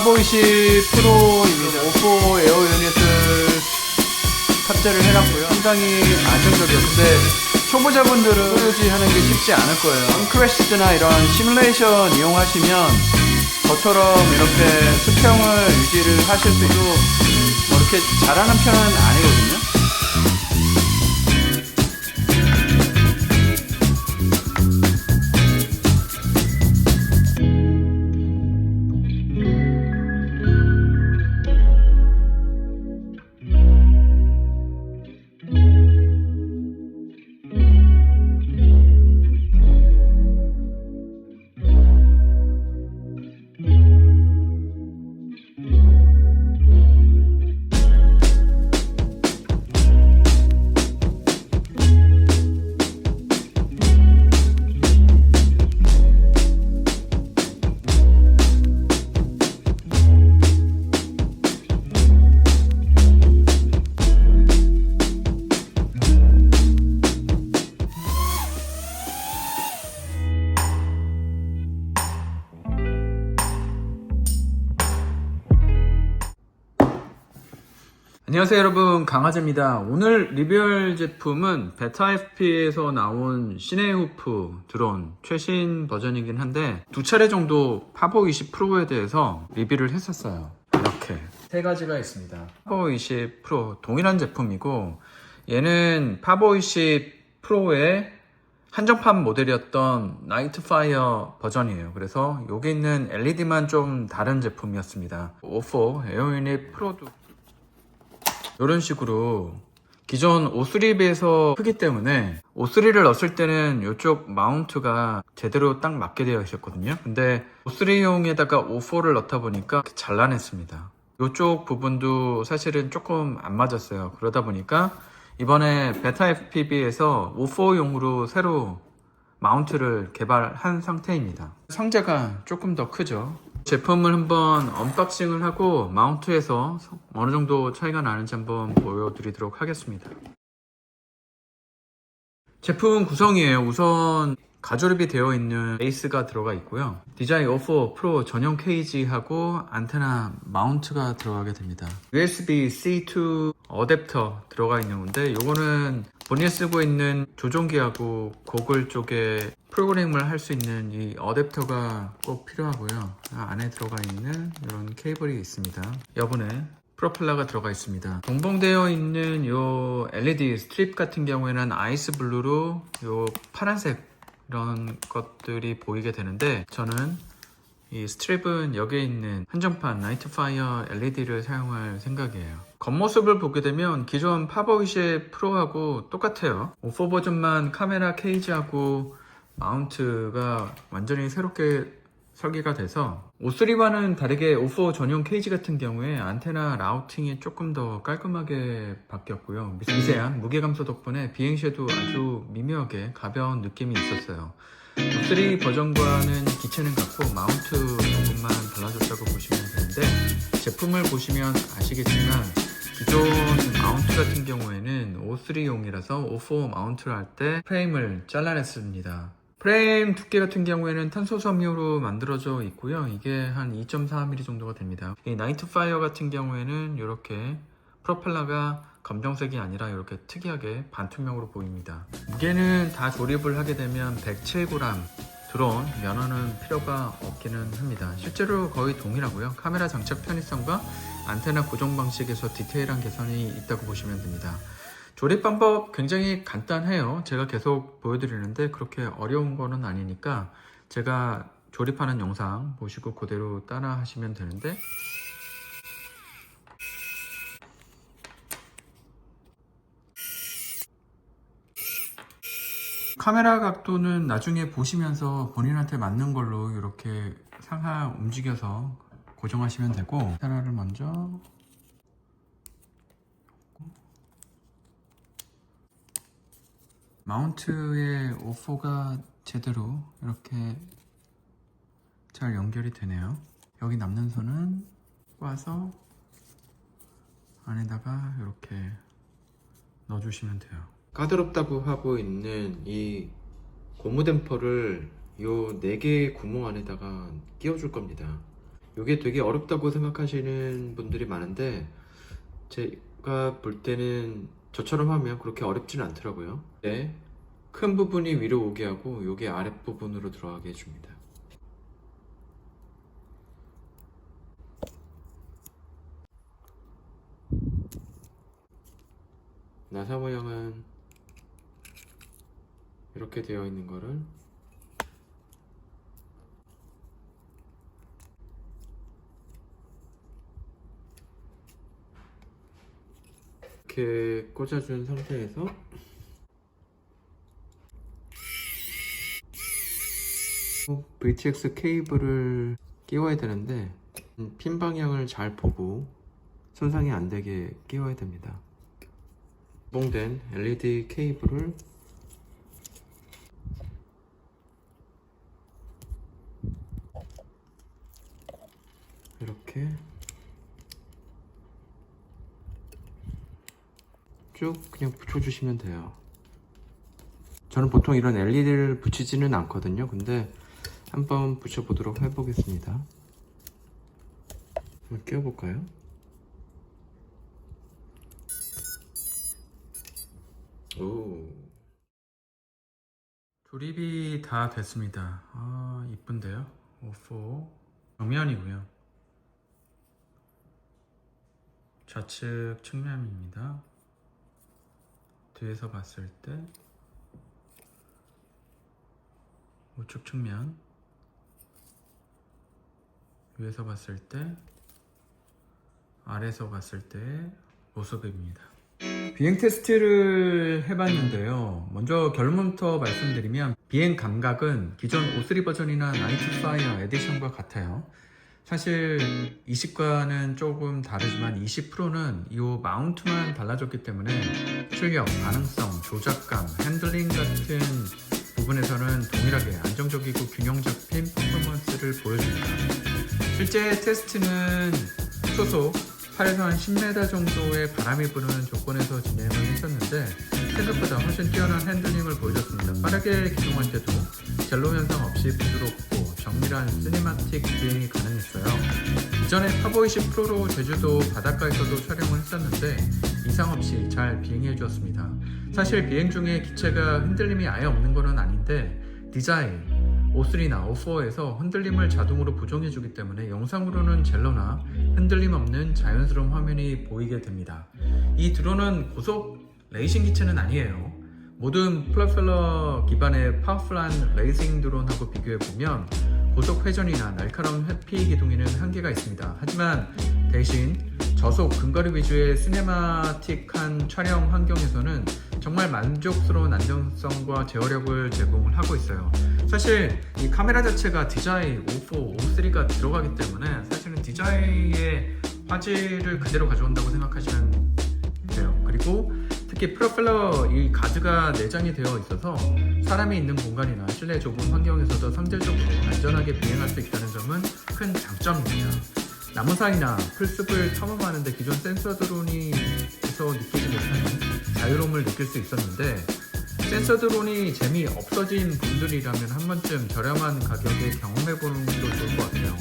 파보 20 프로입니다. 오포 에어 유닛을 탑재를 해놨고요. 상당히 안정적이에요. 근데 초보자분들은 유지하는 게 쉽지 않을 거예요. 언크래시드나 이런 시뮬레이션 이용하시면 저처럼 이렇게 수평을 유지를 하실 수 있고 뭐 이렇게 잘하는 편은 아니거든요. 안녕하세요 여러분, 강하재입니다. 오늘 리뷰할 제품은 베타 FP에서 나온 시네후프 드론 최신 버전이긴 한데 두 차례 정도 파보 20 프로에 대해서 리뷰를 했었어요. 이렇게 세 가지가 있습니다. 파보 20 프로 동일한 제품이고, 얘는 파보 20 프로의 한정판 모델이었던 나이트파이어 버전이에요. 그래서 여기 있는 LED만 좀 다른 제품이었습니다. 오포 에어 유닛 프로도 이런 식으로 기존 O3 비해서 크기 때문에 O3를 넣었을 때는 이쪽 마운트가 제대로 딱 맞게 되어 있었거든요. 근데 O3용에다가 O4를 넣다 보니까 잘라냈습니다. 이쪽 부분도 사실은 조금 안 맞았어요. 그러다 보니까 이번에 베타 FPV에서 O4용으로 새로 마운트를 개발한 상태입니다. 상자가 조금 더 크죠. 제품을 한번 언박싱을 하고 마운트에서 어느 정도 차이가 나는지 한번 보여드리도록 하겠습니다. 제품 구성이에요. 우선 가조립이 되어 있는 베이스가 들어가 있고요. DJI O4 프로 전용 케이지하고 안테나 마운트가 들어가게 됩니다. USB-C to 어댑터 들어가 있는 건데, 요거는 본인이 쓰고 있는 조종기하고 고글 쪽에 프로그램을 할 수 있는 이 어댑터가 꼭 필요하고요. 안에 들어가 있는 이런 케이블이 있습니다. 여분에 프로펠러가 들어가 있습니다. 동봉되어 있는 요 LED 스트립 같은 경우에는 아이스 블루로 요 파란색 이런 것들이 보이게 되는데, 저는 이 스트립은 여기에 있는 한정판 나이트파이어 LED를 사용할 생각이에요. 겉모습을 보게 되면 기존 파보 20 프로하고 똑같아요. O4 버전만 카메라 케이지하고 마운트가 완전히 새롭게 설계가 돼서, O3와는 다르게 O4 전용 케이지 같은 경우에 안테나 라우팅이 조금 더 깔끔하게 바뀌었고요. 미세한 무게감소 덕분에 비행시에도 아주 미묘하게 가벼운 느낌이 있었어요. O3 버전과는 기체는 같고 마운트 부분만 달라졌다고 보시면 되는데, 제품을 보시면 아시겠지만 기존 마운트 같은 경우에는 O3용이라서 O4 마운트를 할 때 프레임을 잘라냈습니다. 프레임 두께 같은 경우에는 탄소 섬유로 만들어져 있고요. 이게 한 2.4mm 정도가 됩니다. 이 나이트파이어 같은 경우에는 이렇게 프로펠러가 검정색이 아니라 이렇게 특이하게 반투명으로 보입니다. 무게는 다 조립을 하게 되면 107g, 드론 면허는 필요가 없기는 합니다. 실제로 거의 동일하고요. 카메라 장착 편의성과 안테나 고정 방식에서 디테일한 개선이 있다고 보시면 됩니다. 조립 방법 굉장히 간단해요. 제가 계속 보여드리는데 그렇게 어려운 거는 아니니까 제가 조립하는 영상 보시고 그대로 따라 하시면 되는데, 카메라 각도는 나중에 보시면서 본인한테 맞는 걸로 이렇게 상하 움직여서 고정하시면 되고, 하나를 먼저 마운트에 O4가 제대로 이렇게 잘 연결이 되네요. 여기 남는 선은 꽈서 안에다가 이렇게 넣어주시면 돼요. 까다롭다고 하고 있는 이 고무 댐퍼를 요 4개의 구멍 안에다가 끼워줄 겁니다. 이게 되게 어렵다고 생각하시는 분들이 많은데 제가 볼 때는 저처럼 하면 그렇게 어렵지는 않더라고요. 네, 큰 부분이 위로 오게 하고 요게 아랫부분으로 들어가게 해줍니다. 나사 모양은 이렇게 되어 있는 거를 이렇게 꽂아준 상태에서 VTX 케이블을 끼워야 되는데 핀 방향을 잘 보고 손상이 안 되게 끼워야 됩니다. 개봉된 LED 케이블을 이렇게 쭉 그냥 붙여주시면 돼요. 저는 보통 이런 LED를 붙이지는 않거든요. 근데 한번 붙여보도록 해보겠습니다. 한번 끼워볼까요? 오, 조립이 다 됐습니다. 아, 이쁜데요? O4 정면이고요. 좌측 측면입니다. 뒤에서 봤을 때 우측 측면, 위에서 봤을 때, 아래에서 봤을 때 모습입니다. 비행 테스트를 해봤는데요. 먼저 결론부터 말씀드리면 비행 감각은 기존 O3 버전이나 나이트 파이어 에디션과 같아요. 사실 20과는 조금 다르지만 20%는 이 마운트만 달라졌기 때문에 출력, 반응성, 조작감, 핸들링 같은 부분에서는 동일하게 안정적이고 균형 잡힌 퍼포먼스를 보여줍니다. 실제 테스트는 초속 8에서 한 10m 정도의 바람이 부는 조건에서 진행을 했었는데 생각보다 훨씬 뛰어난 핸들링을 보여줬습니다. 빠르게 기동할 때도 젤로 현상 없이 부드럽고 정밀한 시네마틱 비행이 가능했어요. 이전에 파보20 프로로 제주도 바닷가에서도 촬영을 했었는데 이상 없이 잘 비행해 주었습니다. 사실 비행 중에 기체가 흔들림이 아예 없는 것은 아닌데 디자인 O3나 O4에서 흔들림을 자동으로 보정해주기 때문에 영상으로는 젤로나 흔들림 없는 자연스러운 화면이 보이게 됩니다. 이 드론은 고속 레이싱 기체는 아니에요. 모든 프로펠러 기반의 파워풀한 레이싱 드론하고 비교해보면 고속 회전이나 날카로운 회피 기동에는 한계가 있습니다. 하지만 대신 저속 근거리 위주의 시네마틱한 촬영 환경에서는 정말 만족스러운 안정성과 제어력을 제공을 하고 있어요. 사실 이 카메라 자체가 DJI O4, O3가 들어가기 때문에 사실은 DJI의 화질을 그대로 가져온다고 생각하시면 돼요. 그리고 특히 프로펠러 이 가드가 내장이 되어 있어서 사람이 있는 공간이나 실내 좁은 환경에서도 상대적으로 안전하게 비행할 수 있다는 점은 큰 장점입니다. 나무사이나 풀숲을 탐험하는데 기존 센서 드론에서 느끼지 못하는 자유로움을 느낄 수 있었는데 센서 드론이 재미 없어진 분들이라면 한 번쯤 저렴한 가격에 경험해보는 것도 좋을 것 같아요.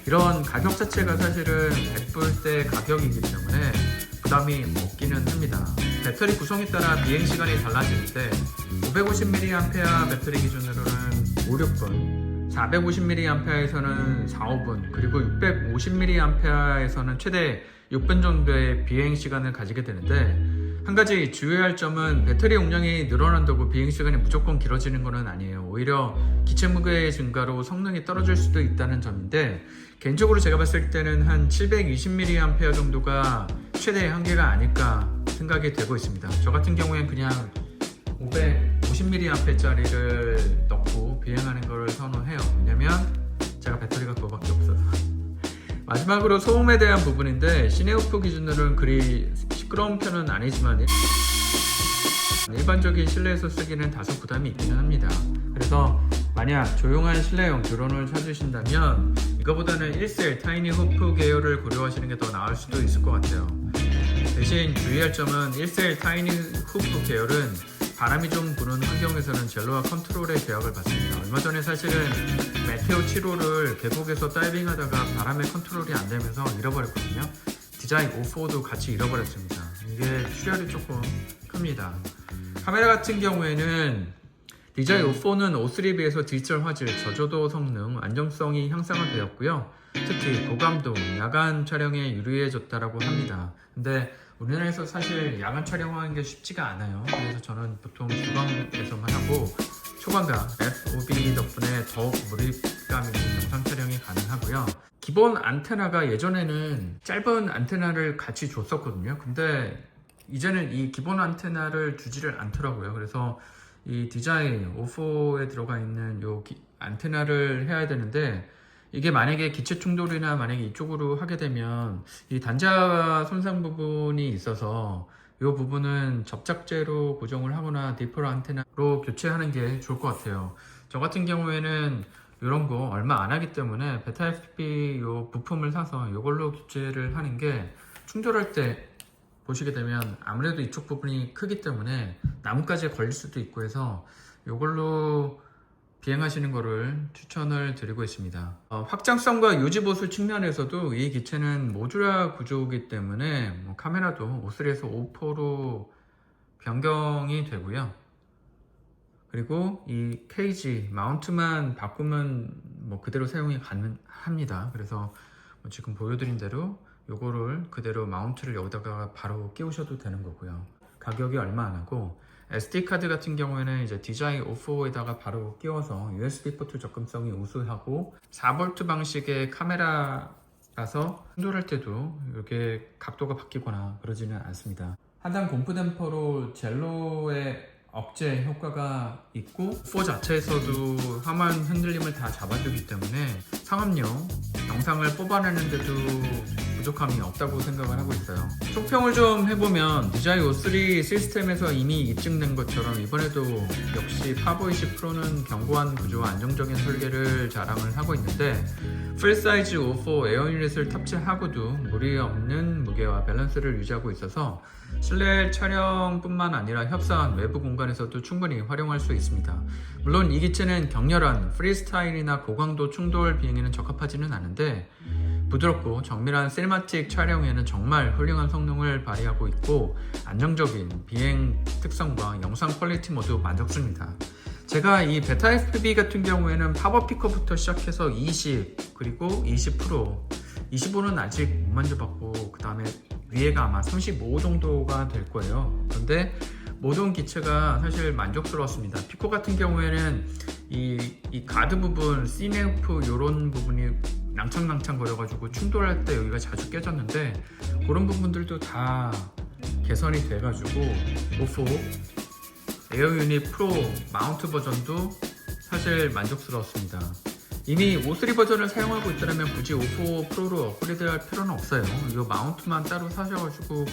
이런 가격 자체가 사실은 100불대 가격이기 때문에 부담이 없기는 합니다. 배터리 구성에 따라 비행 시간이 달라지는데 550mAh 배터리 기준으로는 5, 6분 450mAh에서는 4, 5분 그리고 650mAh에서는 최대 6분 정도의 비행 시간을 가지게 되는데 한 가지 주의할 점은 배터리 용량이 늘어난다고 비행 시간이 무조건 길어지는 것은 아니에요. 오히려 기체 무게의 증가로 성능이 떨어질 수도 있다는 점인데 개인적으로 제가 봤을 때는 한 720mAh 정도가 최대의 한계가 아닐까 생각이 되고 있습니다. 저 같은 경우엔 그냥 550mAh짜리를 넣고 비행하는 걸 선호해요. 왜냐면 제가 배터리가 그거밖에 없어서. 마지막으로 소음에 대한 부분인데 시네오프 기준으로는 그리 시끄러운 편은 아니지만 일반적인 실내에서 쓰기는 다소 부담이 있기는 합니다. 그래서 만약 조용한 실내용 드론을 찾으신다면 이거보다는 1셀 타이니 후프 계열을 고려하시는 게 더 나을 수도 있을 것 같아요. 대신 주의할 점은 1셀 타이니 후프 계열은 바람이 좀 부는 환경에서는 젤로와 컨트롤의 제약을 받습니다. 얼마 전에 사실은 메테오 7호를 계곡에서 다이빙하다가 바람에 컨트롤이 안 되면서 잃어버렸거든요. 디자이 O4도 같이 잃어버렸습니다. 이게 출혈이 조금 큽니다. 카메라 같은 경우에는 디자이 O4는 O3에 비해서 디지털 화질, 저조도 성능, 안정성이 향상이 되었고요. 특히 고감도, 야간 촬영에 유리해졌다고 합니다. 근데 우리나라에서 사실 야간 촬영하는 게 쉽지가 않아요. 그래서 저는 보통 주방에서만 하고 초광각 FOV 덕분에 더욱 몰입감 있는 영상 촬영이 가능하고요. 기본 안테나가 예전에는 짧은 안테나를 같이 줬었거든요. 근데 이제는 이 기본 안테나를 주지를 않더라고요. 그래서 이 디자이 O4에 들어가 있는 요 안테나를 해야 되는데, 이게 만약에 기체 충돌이나 만약에 이쪽으로 하게 되면 이 단자 손상 부분이 있어서 이 부분은 접착제로 고정을 하거나 디폴 안테나로 교체하는 게 좋을 것 같아요. 저 같은 경우에는 이런 거 얼마 안 하기 때문에 베타 FPV 요 부품을 사서 이걸로 교체를 하는 게, 충돌할 때 보시게 되면 아무래도 이쪽 부분이 크기 때문에 나뭇가지에 걸릴 수도 있고 해서 이걸로 비행하시는 거를 추천을 드리고 있습니다. 확장성과 유지보수 측면에서도 이 기체는 모듈화 구조이기 때문에 카메라도 O3에서 O4로 변경이 되고요. 그리고 이 케이지 마운트만 바꾸면 그대로 사용이 가능합니다. 그래서 지금 보여드린 대로 요거를 그대로 마운트를 여기다가 바로 끼우셔도 되는 거고요. 가격이 얼마 안 하고, SD카드 같은 경우에는 이제 DJI O4에다가 바로 끼워서 USB 포트 접근성이 우수하고 4V 방식의 카메라라서 충돌할 때도 이렇게 각도가 바뀌거나 그러지는 않습니다. 하단 공프 댐퍼로 젤로의 억제 효과가 있고, O4 자체에서도 화면 흔들림을 다 잡아주기 때문에 상업용 영상을 뽑아내는데도 부족함이 없다고 생각을 하고 있어요. 총평을 좀 해보면 DJI O3 시스템에서 이미 입증된 것처럼 이번에도 역시 파보20 프로는 견고한 구조와 안정적인 설계를 자랑을 하고 있는데, 풀사이즈 O4 에어 유닛을 탑재하고도 무리 없는 무게와 밸런스를 유지하고 있어서 실내 촬영뿐만 아니라 협사한 외부 공간에서도 충분히 활용할 수 있습니다. 물론 이 기체는 격렬한 프리스타일이나 고강도 충돌 비행에는 적합하지는 않은데, 부드럽고 정밀한 시네마틱 촬영에는 정말 훌륭한 성능을 발휘하고 있고, 안정적인 비행 특성과 영상 퀄리티 모두 만족스럽습니다. 제가 이 베타 FPV 같은 경우에는 팝업 피커부터 시작해서 20 그리고 20 프로, 25는 아직 못 만져봤고 그 다음에 위에가 아마 35 정도가 될 거예요. 그런데 모든 기체가 사실 만족스러웠습니다. 피코 같은 경우에는 이 가드 부분, C네프 이런 부분이 낭창낭창 거려가지고 충돌할 때 여기가 자주 깨졌는데, 그런 부분들도 다 개선이 돼가지고 O4 에어 유닛 프로 마운트 버전도 사실 만족스러웠습니다. 이미 O3 버전을 사용하고 있다면 굳이 O4 프로로 업그레이드 할 필요는 없어요. 이 마운트만 따로 사셔가지고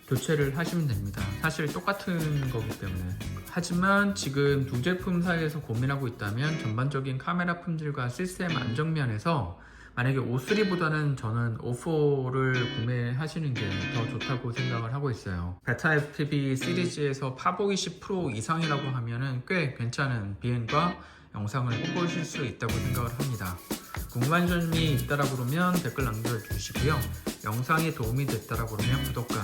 교체를 하시면 됩니다. 사실 똑같은 거기 때문에. 하지만 지금 두 제품 사이에서 고민하고 있다면 전반적인 카메라 품질과 시스템 안정면에서 만약에 O3보다는 저는 O4를 구매하시는 게 더 좋다고 생각을 하고 있어요. 베타 FPV 시리즈에서 파보20 프로 이상이라고 하면은 꽤 괜찮은 비행과 영상을 뽑으실 수 있다고 생각을 합니다. 궁금한 점이 있다라고 그러면 댓글 남겨주시고요. 영상이 도움이 됐다라고 그러면 구독과